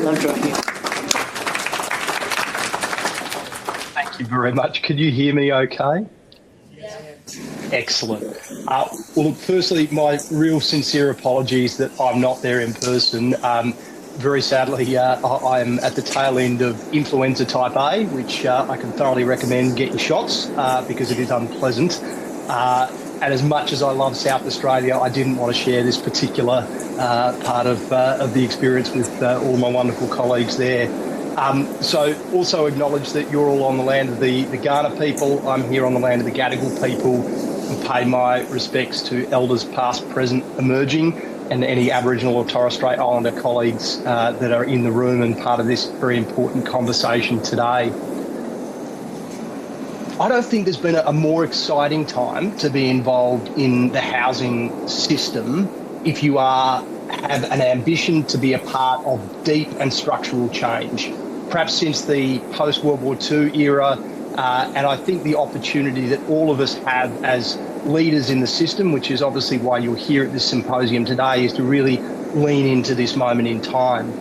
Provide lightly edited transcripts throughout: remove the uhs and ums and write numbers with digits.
Love talking. Thank you very much. Can you hear me okay? Yeah. Excellent. Well, look, firstly, my real sincere apologies that I'm not there in person. Very sadly, I am at the tail end of influenza type A, which I can thoroughly recommend get your shots because it is unpleasant. And as much as I love South Australia, I didn't want to share this particular part of the experience with all my wonderful colleagues there. So also acknowledge that you're all on the land of the Kaurna people. I'm here on the land of the Gadigal people, and pay my respects to elders past, present, emerging, and any Aboriginal or Torres Strait Islander colleagues that are in the room and part of this very important conversation today. I don't think there's been a more exciting time to be involved in the housing system if you have an ambition to be a part of deep and structural change, perhaps since the post-World War II era, and I think the opportunity that all of us have as leaders in the system, which is obviously why you're here at this symposium today, is to really lean into this moment in time.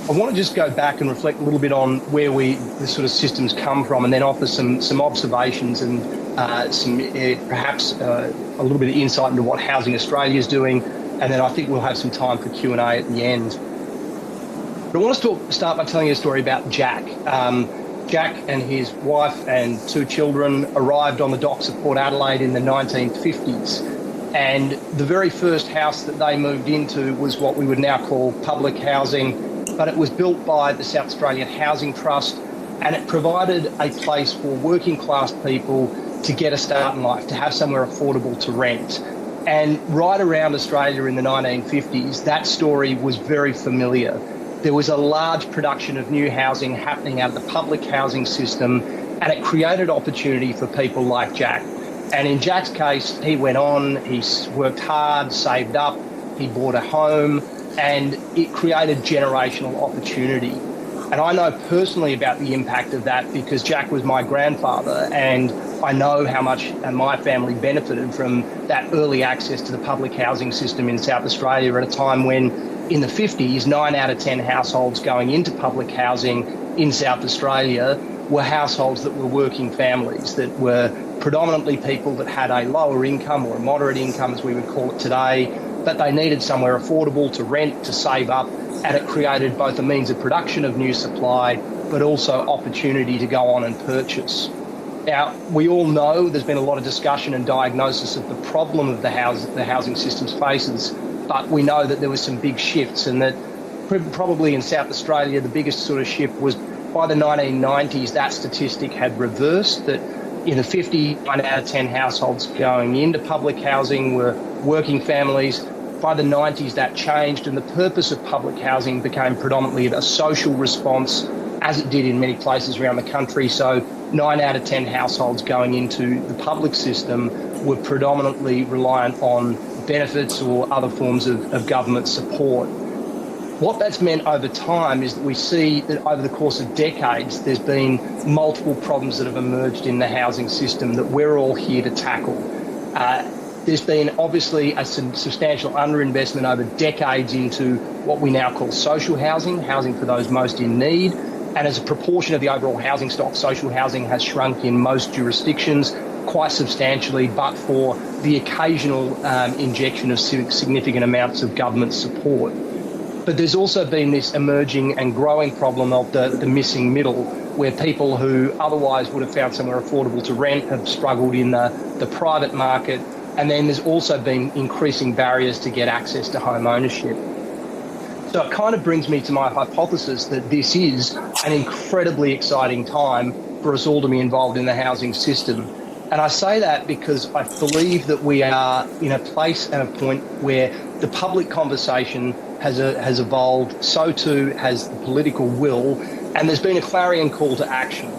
I want to just go back and reflect a little bit on where the sort of systems come from, and then offer some observations and perhaps a little bit of insight into what Housing Australia is doing, and then I think we'll have some time for Q&A at the end. But I want to start by telling you a story about Jack. Jack and his wife and 2 children arrived on the docks of Port Adelaide in the 1950s. And the very first house that they moved into was what we would now call public housing, but it was built by the South Australian Housing Trust, and it provided a place for working class people to get a start in life, to have somewhere affordable to rent. And right around Australia in the 1950s, that story was very familiar. There was a large production of new housing happening out of the public housing system, and it created opportunity for people like Jack. And in Jack's case, he went on, he worked hard, saved up, he bought a home, and it created generational opportunity. And I know personally about the impact of that because Jack was my grandfather, and I know how much my family benefited from that early access to the public housing system in South Australia at a time when, in the 50s, 9 out of 10 households going into public housing in South Australia were households that were working families, that were predominantly people that had a lower income or a moderate income, as we would call it today, but they needed somewhere affordable to rent, to save up, and it created both a means of production of new supply, but also opportunity to go on and purchase. Now, we all know there's been a lot of discussion and diagnosis of the problem of the housing system's faces, but we know that there was some big shifts, and that probably in South Australia, the biggest sort of shift was by the 1990s, that statistic had reversed, that in the 50, 9 out of 10 households going into public housing were working families. By the 90s, that changed, and the purpose of public housing became predominantly a social response, as it did in many places around the country. So 9 out of 10 households going into the public system were predominantly reliant on benefits or other forms of government support. What that's meant over time is that we see that over the course of decades, there's been multiple problems that have emerged in the housing system that we're all here to tackle. There's been obviously a substantial underinvestment over decades into what we now call social housing, housing for those most in need. And as a proportion of the overall housing stock, social housing has shrunk in most jurisdictions quite substantially, but for the occasional injection of significant amounts of government support. But there's also been this emerging and growing problem of the missing middle, where people who otherwise would have found somewhere affordable to rent have struggled in the private market. And then there's also been increasing barriers to get access to home ownership. So it kind of brings me to my hypothesis that this is an incredibly exciting time for us all to be involved in the housing system. And I say that because I believe that we are in a place and a point where the public conversation has evolved, so too has the political will, and there's been a clarion call to action.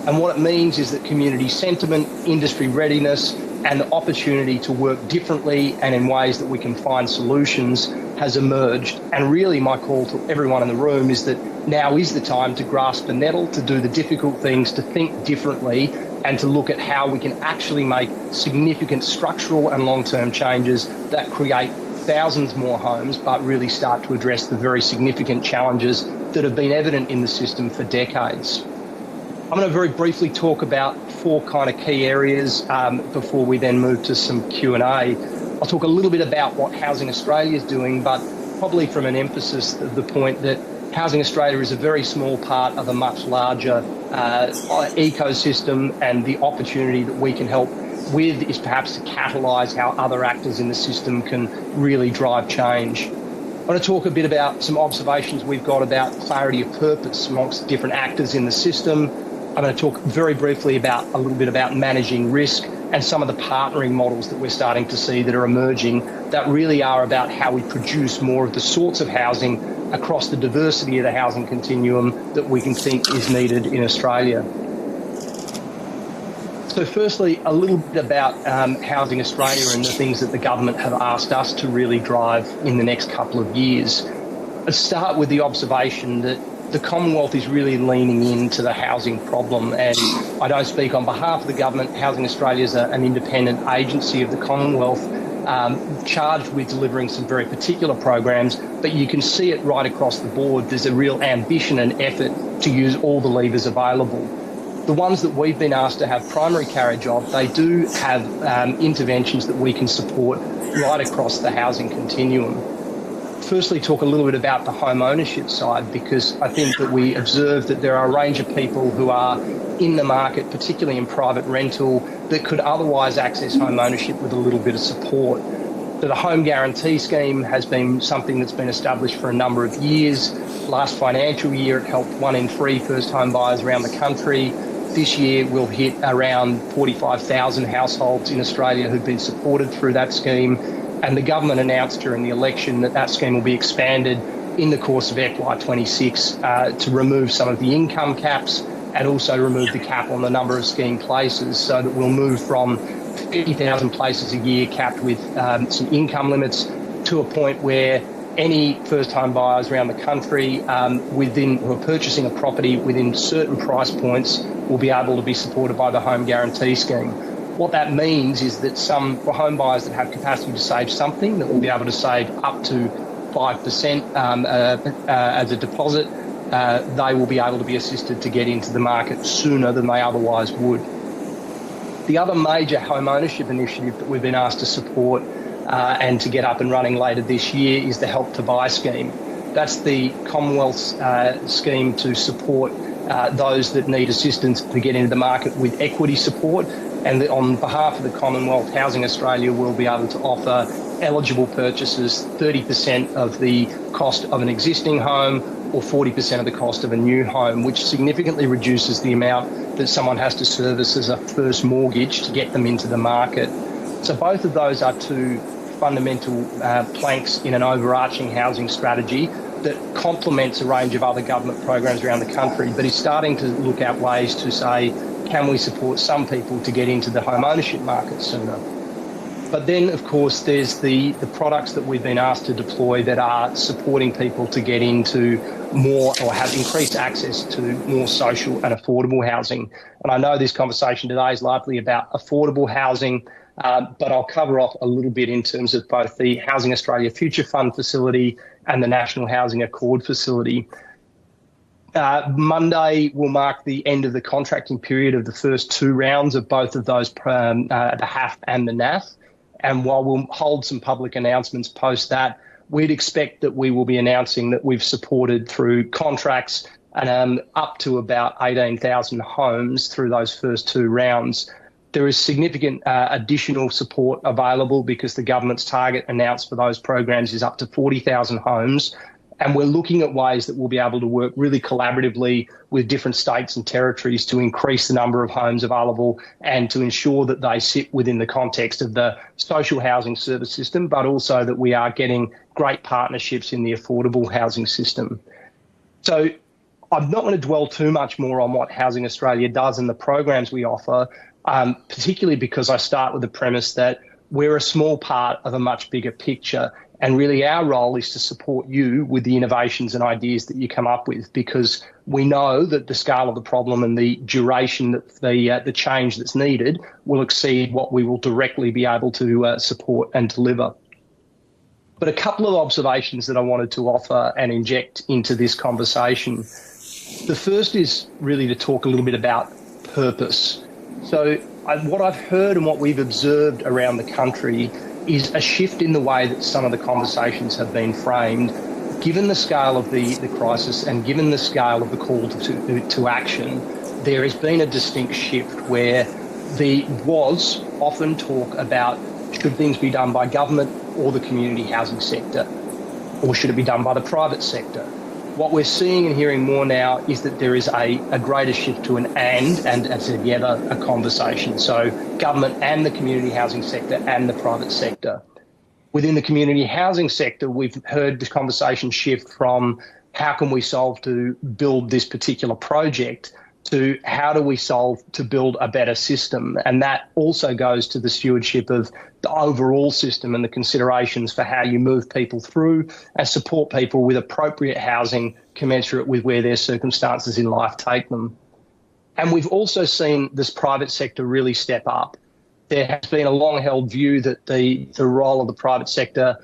And what it means is that community sentiment, industry readiness, and the opportunity to work differently and in ways that we can find solutions has emerged. And really my call to everyone in the room is that now is the time to grasp the nettle, to do the difficult things, to think differently, and to look at how we can actually make significant structural and long-term changes that create thousands more homes, but really start to address the very significant challenges that have been evident in the system for decades. I'm going to very briefly talk about four kind of key areas before we then move to some Q&A. I'll talk a little bit about what Housing Australia is doing, but probably from an emphasis of the point that Housing Australia is a very small part of a much larger ecosystem, and the opportunity that we can help with is perhaps to catalyse how other actors in the system can really drive change. I want to talk a bit about some observations we've got about clarity of purpose amongst different actors in the system. I'm going to talk very briefly about a little bit about managing risk and some of the partnering models that we're starting to see that are emerging that really are about how we produce more of the sorts of housing across the diversity of the housing continuum that we can think is needed in Australia. So firstly, a little bit about Housing Australia and the things that the government have asked us to really drive in the next couple of years. Let's start with the observation that the Commonwealth is really leaning into the housing problem, and I don't speak on behalf of the government. Housing Australia is an independent agency of the Commonwealth, charged with delivering some very particular programs, but you can see it right across the board. There's a real ambition and effort to use all the levers available. The ones that we've been asked to have primary carriage of, they do have interventions that we can support right across the housing continuum. Firstly, talk a little bit about the home ownership side, because I think that we observe that there are a range of people who are in the market, particularly in private rental, that could otherwise access home ownership with a little bit of support. So the Home Guarantee Scheme has been something that's been established for a number of years. Last financial year, it helped 1 in 3 first home buyers around the country. This year, we'll hit around 45,000 households in Australia who've been supported through that scheme. And the government announced during the election that that scheme will be expanded in the course of FY26 to remove some of the income caps and also remove the cap on the number of scheme places, so that we'll move from 50,000 places a year capped with some income limits to a point where any first home buyers around the country who are purchasing a property within certain price points will be able to be supported by the Home Guarantee Scheme. What that means is that for home buyers that have capacity to save something, that will be able to save up to 5% as a deposit, they will be able to be assisted to get into the market sooner than they otherwise would. The other major home ownership initiative that we've been asked to support and to get up and running later this year is the Help to Buy scheme. That's the Commonwealth's scheme to support those that need assistance to get into the market with equity support. And on behalf of the Commonwealth, Housing Australia will be able to offer eligible purchasers 30% of the cost of an existing home or 40% of the cost of a new home, which significantly reduces the amount that someone has to service as a first mortgage to get them into the market. So both of those are two fundamental planks in an overarching housing strategy that complements a range of other government programs around the country, but is starting to look at ways to say, can we support some people to get into the home ownership market sooner? But then, of course, there's the products that we've been asked to deploy that are supporting people to get into more or have increased access to more social and affordable housing. And I know this conversation today is largely about affordable housing, but I'll cover off a little bit in terms of both the Housing Australia Future Fund facility and the National Housing Accord facility. Monday will mark the end of the contracting period of the first 2 rounds of both of those, the HAF and the NAF. And while we'll hold some public announcements post that, we'd expect that we will be announcing that we've supported through contracts up to about 18,000 homes through those first 2 rounds. There is significant additional support available because the government's target announced for those programs is up to 40,000 homes. And we're looking at ways that we'll be able to work really collaboratively with different states and territories to increase the number of homes available and to ensure that they sit within the context of the social housing service system, but also that we are getting great partnerships in the affordable housing system. So I'm not going to dwell too much more on what Housing Australia does and the programs we offer, particularly because I start with the premise that we're a small part of a much bigger picture. And really our role is to support you with the innovations and ideas that you come up with, because we know that the scale of the problem and the duration that the change that's needed will exceed what we will directly be able to support and deliver. But a couple of observations that I wanted to offer and inject into this conversation. The first is really to talk a little bit about purpose. So what I've heard and what we've observed around the country is a shift in the way that some of the conversations have been framed. Given the scale of the crisis and given the scale of the call to action, there has been a distinct shift where there was often talk about should things be done by government or the community housing sector, or should it be done by the private sector? What we're seeing and hearing more now is that there is a greater shift to an and together a conversation. So government and the community housing sector and the private sector. Within the community housing sector, we've heard this conversation shift from how can we solve to build this particular project to how do we solve to build a better system. And that also goes to the stewardship of the overall system and the considerations for how you move people through and support people with appropriate housing commensurate with where their circumstances in life take them. And we've also seen this private sector really step up. There has been a long-held view that the role of the private sector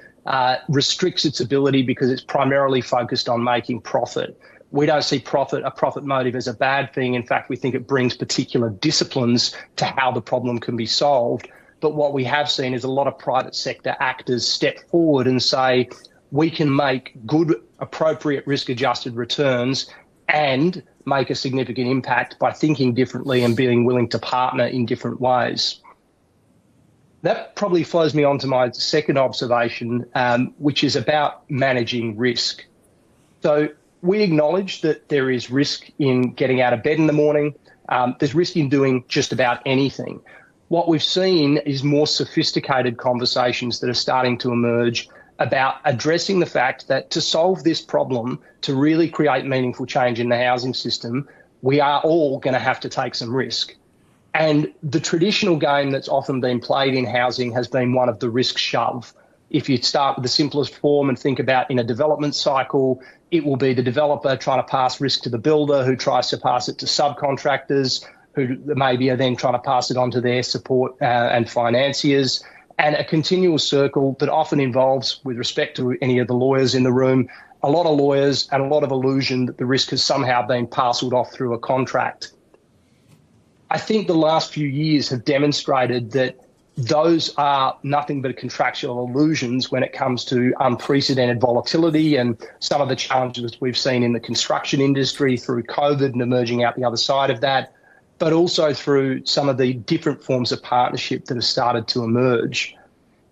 restricts its ability because it's primarily focused on making profit. We don't see a profit motive as a bad thing. In fact, we think it brings particular disciplines to how the problem can be solved. But what we have seen is a lot of private sector actors step forward and say, we can make good, appropriate risk-adjusted returns and make a significant impact by thinking differently and being willing to partner in different ways. That probably flows me on to my second observation, which is about managing risk. So we acknowledge that there is risk in getting out of bed in the morning. There's risk in doing just about anything. What we've seen is more sophisticated conversations that are starting to emerge about addressing the fact that to solve this problem, to really create meaningful change in the housing system, we are all going to have to take some risk. And the traditional game that's often been played in housing has been one of the risk shove. If you start with the simplest form and think about in a development cycle, it will be the developer trying to pass risk to the builder who tries to pass it to subcontractors who maybe are then trying to pass it on to their support and financiers, and a continual circle that often involves, with respect to any of the lawyers in the room, a lot of lawyers and a lot of illusion that the risk has somehow been parcelled off through a contract. I think the last few years have demonstrated that those are nothing but contractual illusions when it comes to unprecedented volatility and some of the challenges we've seen in the construction industry through COVID and emerging out the other side of that, but also through some of the different forms of partnership that have started to emerge.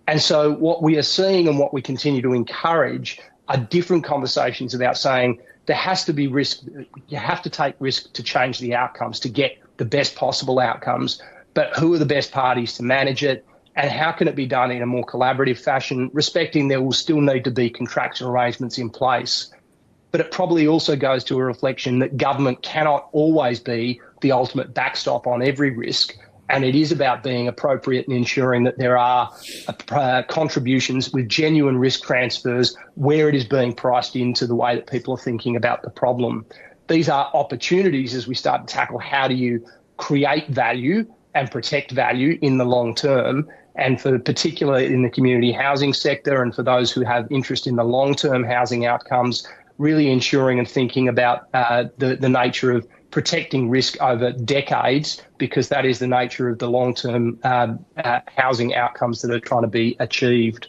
And so what we are seeing and what we continue to encourage are different conversations about saying there has to be risk, you have to take risk to change the outcomes, to get the best possible outcomes. But who are the best parties to manage it, and how can it be done in a more collaborative fashion, respecting there will still need to be contractual arrangements in place. But it probably also goes to a reflection that government cannot always be the ultimate backstop on every risk, and it is about being appropriate and ensuring that there are contributions with genuine risk transfers where it is being priced into the way that people are thinking about the problem. These are opportunities as we start to tackle how do you create value and protect value in the long term. And for particularly in the community housing sector and for those who have interest in the long-term housing outcomes, really ensuring and thinking about the nature of protecting risk over decades, because that is the nature of the long-term housing outcomes that are trying to be achieved.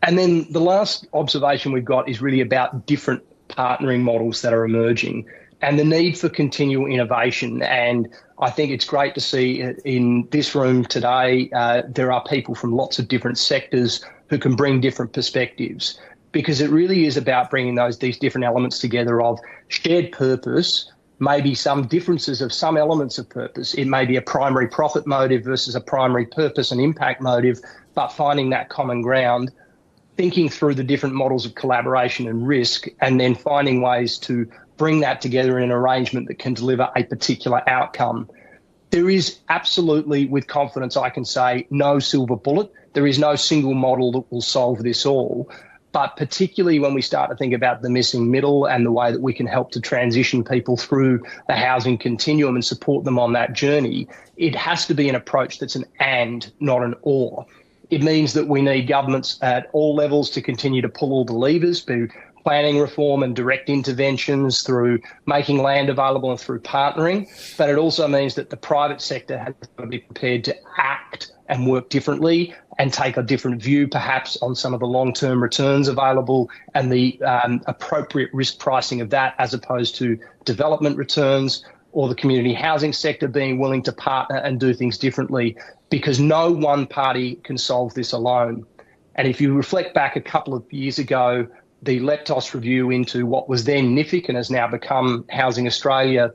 And then the last observation we've got is really about different partnering models that are emerging and the need for continual innovation. And I think it's great to see in this room today, there are people from lots of different sectors who can bring different perspectives, because it really is about bringing these different elements together of shared purpose, maybe some differences of some elements of purpose. It may be a primary profit motive versus a primary purpose and impact motive, but finding that common ground, thinking through the different models of collaboration and risk, and then finding ways to bring that together in an arrangement that can deliver a particular outcome. There is absolutely, with confidence, I can say, no silver bullet. There is no single model that will solve this all. But particularly when we start to think about the missing middle and the way that we can help to transition people through the housing continuum and support them on that journey, it has to be an approach that's an and, not an or. It means that we need governments at all levels to continue to pull all the levers, through planning reform and direct interventions, through making land available and through partnering. But it also means that the private sector has to be prepared to act and work differently and take a different view perhaps on some of the long-term returns available and the appropriate risk pricing of that, as opposed to development returns, or the community housing sector being willing to partner and do things differently, because no one party can solve this alone. And if you reflect back a couple of years ago, the Leptos review into what was then NIFIC and has now become Housing Australia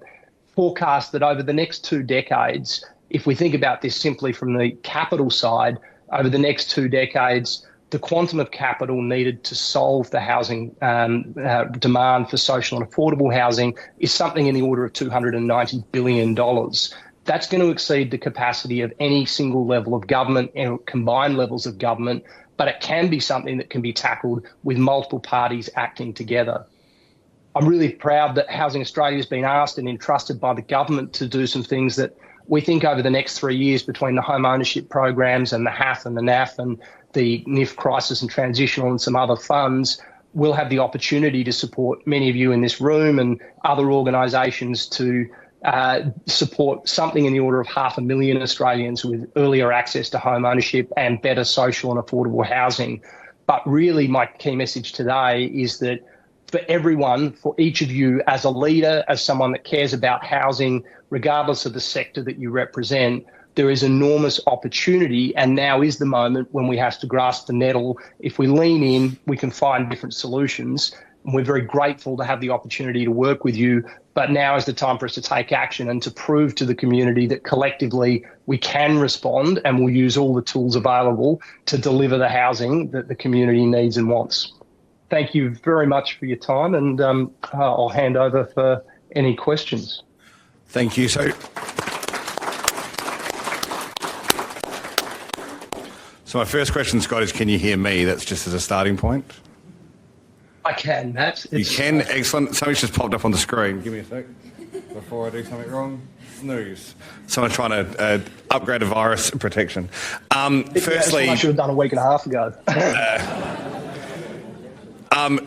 forecast that over the next 2 decades, if we think about this simply from the capital side, over the next 2 decades, the quantum of capital needed to solve the housing demand for social and affordable housing is something in the order of $290 billion. That's going to exceed the capacity of any single level of government and combined levels of government, but it can be something that can be tackled with multiple parties acting together. I'm really proud that Housing Australia has been asked and entrusted by the government to do some things that we think over the next 3 years, between the home ownership programs and the HAF and the NAF and the NIF crisis and transitional and some other funds, we'll have the opportunity to support many of you in this room and other organisations to support something in the order of 500,000 Australians with earlier access to home ownership and better social and affordable housing. But really my key message today is that for everyone, for each of you as a leader, as someone that cares about housing, regardless of the sector that you represent, there is enormous opportunity, and now is the moment when we have to grasp the nettle. If we lean in, we can find different solutions. And we're very grateful to have the opportunity to work with you, but now is the time for us to take action and to prove to the community that collectively we can respond and we'll use all the tools available to deliver the housing that the community needs and wants. Thank you very much for your time, and I'll hand over for any questions. Thank you. So my first question, Scott, is can you hear me? That's just as a starting point. I can, Matt. You can? Excellent. Something's just popped up on the screen. Give me a sec before I do something wrong. Snooze. Someone's trying to upgrade a virus protection. Firstly, I should have done a week and a half ago.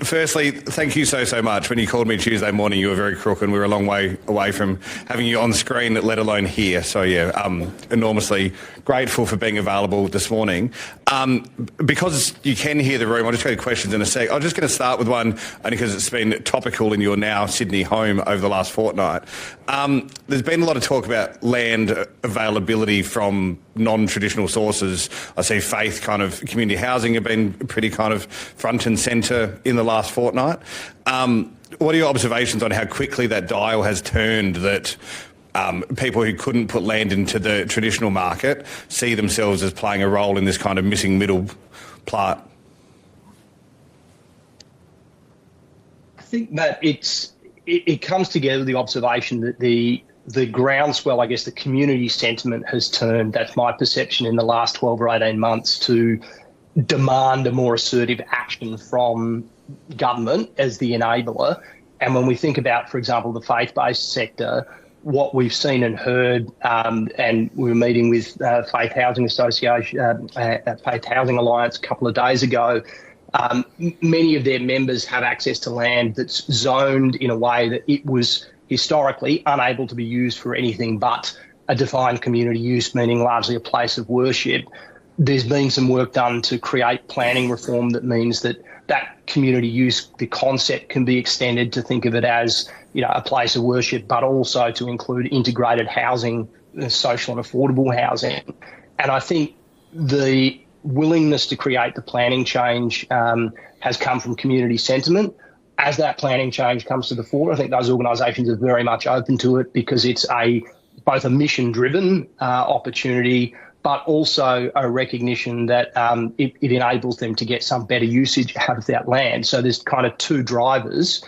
Firstly, thank you so much. When you called me Tuesday morning, you were very crook and we were a long way away from having you on screen, let alone here. So, yeah, enormously grateful for being available this morning. Because you can hear the room, I'll just go to questions in a sec. I'm just going to start with one, only because it's been topical in your now Sydney home over the last fortnight. There's been a lot of talk about land availability from non-traditional sources. I see Faith kind of community housing have been pretty kind of front and centre in the last fortnight. What are your observations on how quickly that dial has turned, that people who couldn't put land into the traditional market see themselves as playing a role in this kind of missing middle part? I think that it comes together with the observation that the groundswell, I guess, the community sentiment has turned, that's my perception, in the last 12 or 18 months to demand a more assertive action from government as the enabler. And when we think about, for example, the faith-based sector, what we've seen and heard, and we were meeting with Faith Housing Association, Faith Housing Alliance a couple of days ago, many of their members have access to land that's zoned in a way that it was historically unable to be used for anything but a defined community use, meaning largely a place of worship. There's been some work done to create planning reform that means that that community use, the concept can be extended to think of it as, you know, a place of worship, but also to include integrated housing, social and affordable housing. And I think the willingness to create the planning change has come from community sentiment. As that planning change comes to the fore, I think those organisations are very much open to it because it's both a mission-driven opportunity, but also a recognition that it enables them to get some better usage out of that land. So there's kind of two drivers.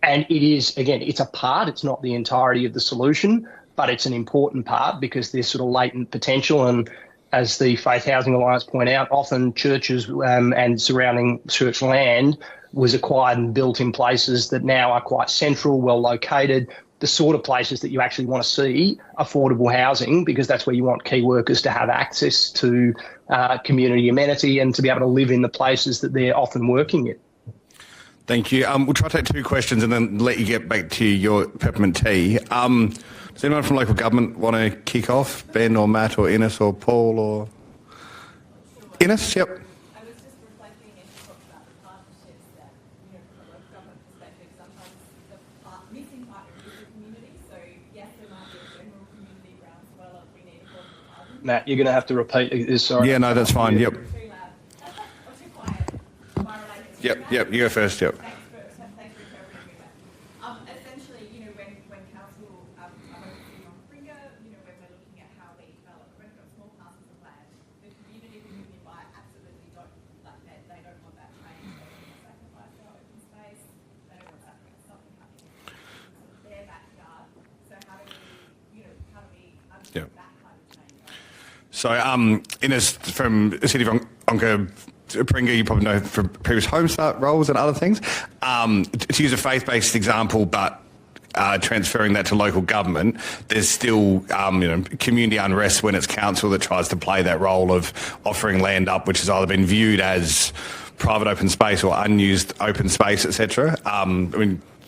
And it is, again, it's a part, it's not the entirety of the solution, but it's an important part because there's sort of latent potential. And as the Faith Housing Alliance point out, often churches and surrounding church land was acquired and built in places that now are quite central, well located, the sort of places that you actually want to see affordable housing, because that's where you want key workers to have access to community amenity and to be able to live in the places that they're often working in. Thank you. We'll try to take two questions and then let you get back to your peppermint tea. Does anyone from local government want to kick off? Ben or Matt or Innes or Paul or... Innes, yep. I was just reflecting as you talked about the partnerships that, from a local government perspective, sometimes the missing partner is the community. So, yes, there might be a general community groundswell of we need affordable housing. Matt, you're going to have to repeat this. Sorry. Yeah, no, that's fine. Yep. Too loud. Or too quiet. Am I related? Yep. You go first. Yep. Thanks for interpreting me, Matt. Essentially, when council, I'm focusing on Bringa, when we're looking at how we develop, when we've got small parcels of land, the community who can buy absolutely don't, they don't want that change. They don't want to sacrifice their open space. They don't want something happening in their backyard. So how do we understand that kind of change? So, Innes from the City of Pringa, you probably know from previous Homestart roles and other things. To use a faith-based example, but transferring that to local government, there's still community unrest when it's council that tries to play that role of offering land up, which has either been viewed as private open space or unused open space, etc.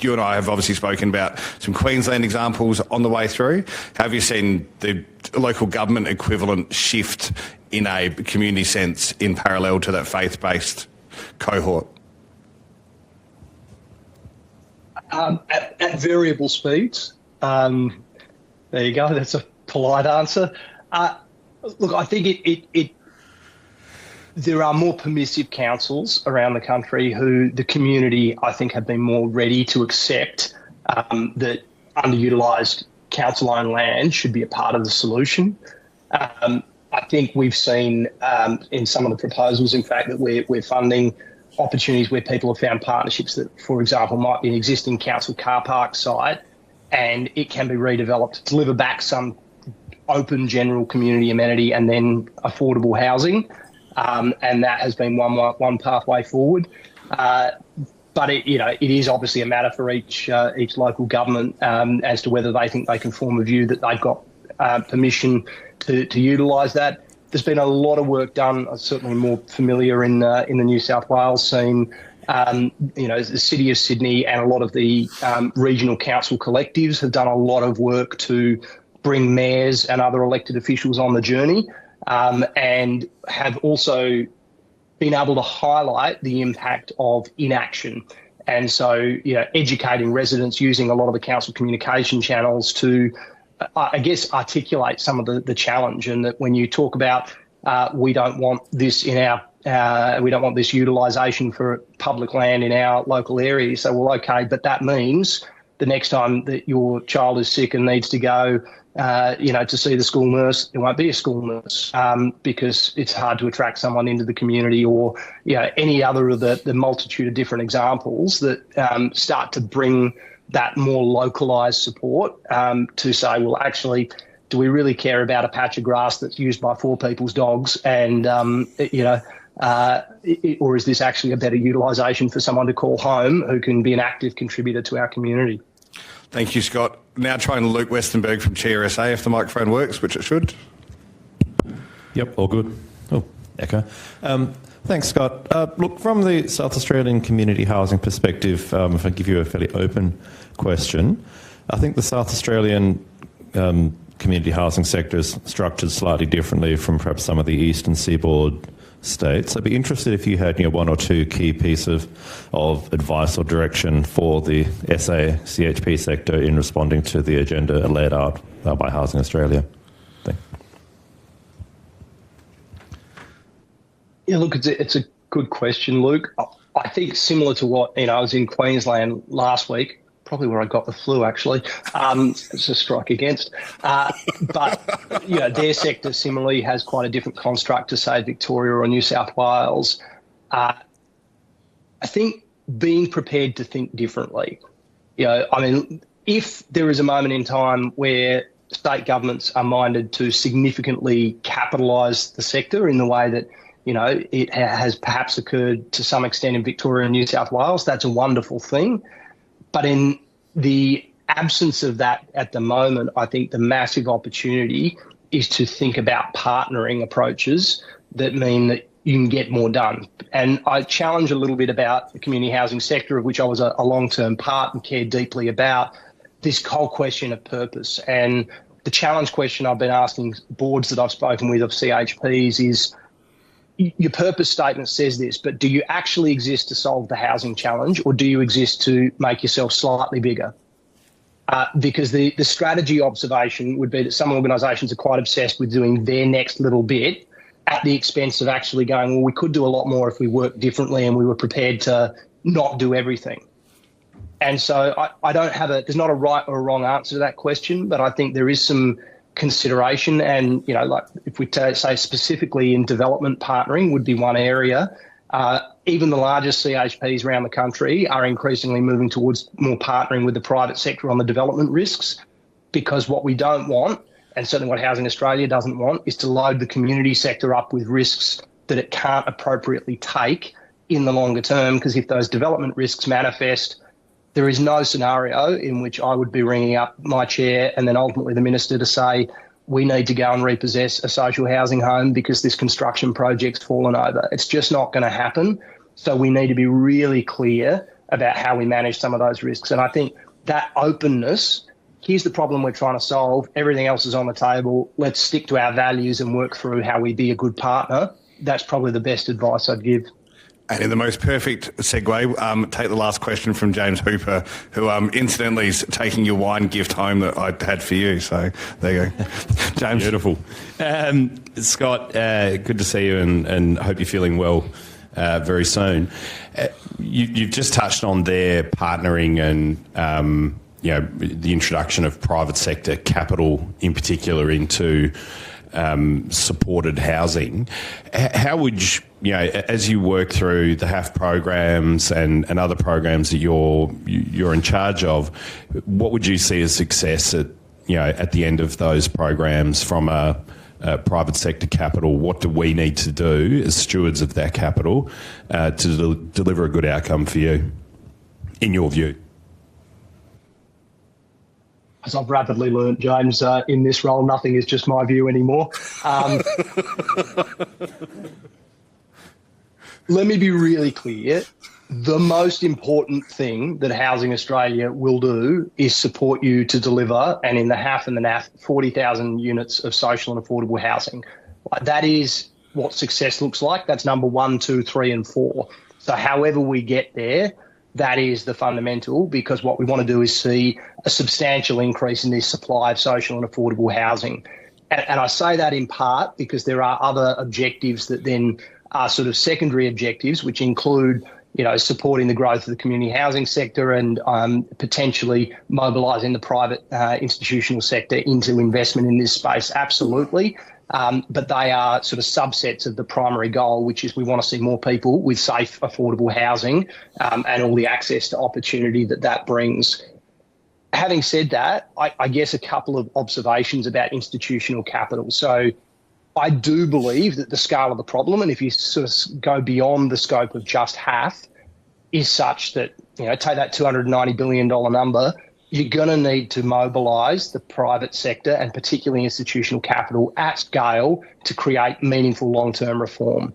You and I have obviously spoken about some Queensland examples on the way through. Have you seen the local government equivalent shift in a community sense in parallel to that faith-based cohort? At variable speeds. There you go. That's a polite answer. Look, I think there are more permissive councils around the country who the community, I think, have been more ready to accept that underutilised council-owned land should be a part of the solution. I think we've seen in some of the proposals, in fact, that we're funding opportunities where people have found partnerships that, for example, might be an existing council car park site and it can be redeveloped to deliver back some open general community amenity and then affordable housing. And that has been one pathway forward. But it is obviously a matter for each local government as to whether they think they can form a view that they've got permission to utilise that. There's been a lot of work done. I'm certainly more familiar in the New South Wales scene. The City of Sydney and a lot of the regional council collectives have done a lot of work to bring mayors and other elected officials on the journey, and have also been able to highlight the impact of inaction. And so, educating residents using a lot of the council communication channels to, I guess, articulate some of the challenge. And that when you talk about we don't want this in our, we don't want this utilisation for public land in our local area, you say, well, okay, but that means the next time that your child is sick and needs to go, to see the school nurse, there won't be a school nurse because it's hard to attract someone into the community, or any other of the multitude of different examples that start to bring that more localised support to say, well, actually, do we really care about a patch of grass that's used by 4 people's dogs, and or is this actually a better utilisation for someone to call home who can be an active contributor to our community? Thank you, Scott. Now trying Luke Westenberg from GRSA, if the microphone works, which it should. Yep, all good. Oh, echo. Thanks, Scott. Look, from the South Australian community housing perspective, if I give you a fairly open question, I think the South Australian community housing sector is structured slightly differently from perhaps some of the eastern seaboard states. I'd be interested if you had one or two key pieces of advice or direction for the SA CHP sector in responding to the agenda laid out by Housing Australia. Thanks. Yeah, look, it's a good question, Luke. I think similar to what, I was in Queensland last week, probably where I got the flu, actually. It's a strike against. But, their sector similarly has quite a different construct to, say, Victoria or New South Wales. I think being prepared to think differently. If there is a moment in time where state governments are minded to significantly capitalise the sector in the way that, it has perhaps occurred to some extent in Victoria and New South Wales, that's a wonderful thing. But in the absence of that at the moment, I think the massive opportunity is to think about partnering approaches that mean that you can get more done. And I challenge a little bit about the community housing sector, of which I was a long-term part and care deeply about, this whole question of purpose. And the challenge question I've been asking boards that I've spoken with of CHPs is, your purpose statement says this, but do you actually exist to solve the housing challenge, or do you exist to make yourself slightly bigger? Because the strategy observation would be that some organisations are quite obsessed with doing their next little bit at the expense of actually going, well, we could do a lot more if we worked differently and we were prepared to not do everything. And so I don't have there's not a right or a wrong answer to that question, but I think there is some consideration. And, you know, like if we say specifically in development, partnering would be one area. Even the largest CHPs around the country are increasingly moving towards more partnering with the private sector on the development risks, because what we don't want, and certainly what Housing Australia doesn't want, is to load the community sector up with risks that it can't appropriately take in the longer term, because if those development risks manifest, there is no scenario in which I would be ringing up my chair and then ultimately the minister to say, we need to go and repossess a social housing home because this construction project's fallen over. It's just not going to happen. So we need to be really clear about how we manage some of those risks. And I think that openness, here's the problem we're trying to solve, everything else is on the table, let's stick to our values and work through how we be a good partner. That's probably the best advice I'd give. And in the most perfect segue, take the last question from James Hooper, who incidentally is taking your wine gift home that I had for you. So there you go. James. Beautiful. Scott, good to see you and hope you're feeling well very soon. You've just touched on their partnering and the introduction of private sector capital in particular into supported housing. How would you, as you work through the HAF programs and other programs that you're in charge of, what would you see as success at the end of those programs from a private sector capital? What do we need to do as stewards of that capital to deliver a good outcome for you, in your view? As I've rapidly learned, James, in this role, nothing is just my view anymore. Let me be really clear. The most important thing that Housing Australia will do is support you to deliver, and in the HAF and the NAF, 40,000 units of social and affordable housing. That is what success looks like. That's number 1, 2, 3 and 4. So however we get there, that is the fundamental, because what we want to do is see a substantial increase in this supply of social and affordable housing. And I say that in part because there are other objectives that then are sort of secondary objectives, which include, supporting the growth of the community housing sector and potentially mobilising the private institutional sector into investment in this space. Absolutely. But they are sort of subsets of the primary goal, which is we want to see more people with safe, affordable housing and all the access to opportunity that brings. Having said that, I guess a couple of observations about institutional capital. So I do believe that the scale of the problem, and if you sort of go beyond the scope of just HAF, is such that, take that $290 billion number, you're going to need to mobilise the private sector and particularly institutional capital at scale to create meaningful long-term reform.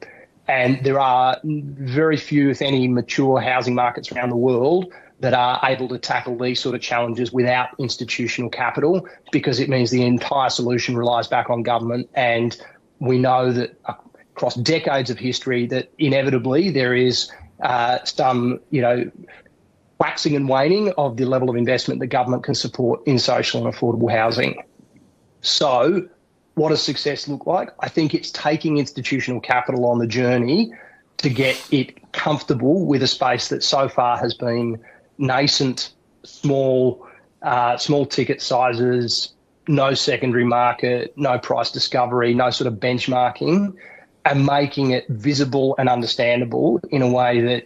And there are very few, if any, mature housing markets around the world that are able to tackle these sort of challenges without institutional capital, because it means the entire solution relies back on government. And we know that across decades of history that inevitably there is some, waxing and waning of the level of investment that government can support in social and affordable housing. So what does success look like? I think it's taking institutional capital on the journey to get it comfortable with a space that so far has been nascent, small ticket sizes, no secondary market, no price discovery, no sort of benchmarking, and making it visible and understandable in a way that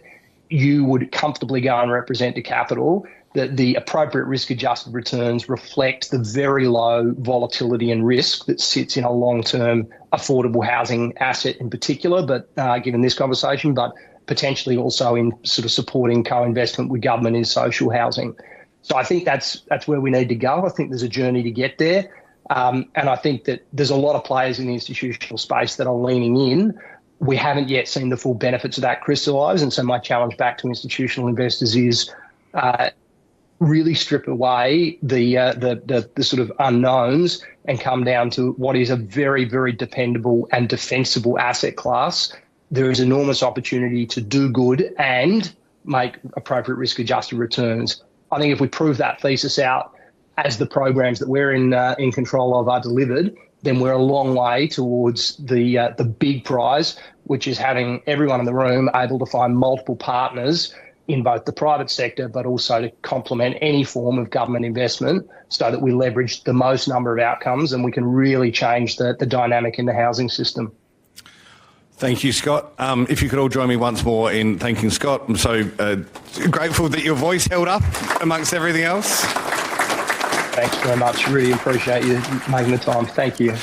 you would comfortably go and represent to capital, that the appropriate risk-adjusted returns reflect the very low volatility and risk that sits in a long-term affordable housing asset in particular, but given this conversation, but potentially also in sort of supporting co-investment with government in social housing. So I think that's where we need to go. I think there's a journey to get there. And I think that there's a lot of players in the institutional space that are leaning in. We haven't yet seen the full benefits of that crystallise. And so my challenge back to institutional investors is really strip away the sort of unknowns and come down to what is a very, very dependable and defensible asset class. There is enormous opportunity to do good and make appropriate risk-adjusted returns. I think if we prove that thesis out as the programs that we're in control of are delivered, then we're a long way towards the big prize, which is having everyone in the room able to find multiple partners in both the private sector, but also to complement any form of government investment so that we leverage the most number of outcomes and we can really change the dynamic in the housing system. Thank you, Scott. If you could all join me once more in thanking Scott. I'm so grateful that your voice held up amongst everything else. Thanks very much. Really appreciate you making the time. Thank you.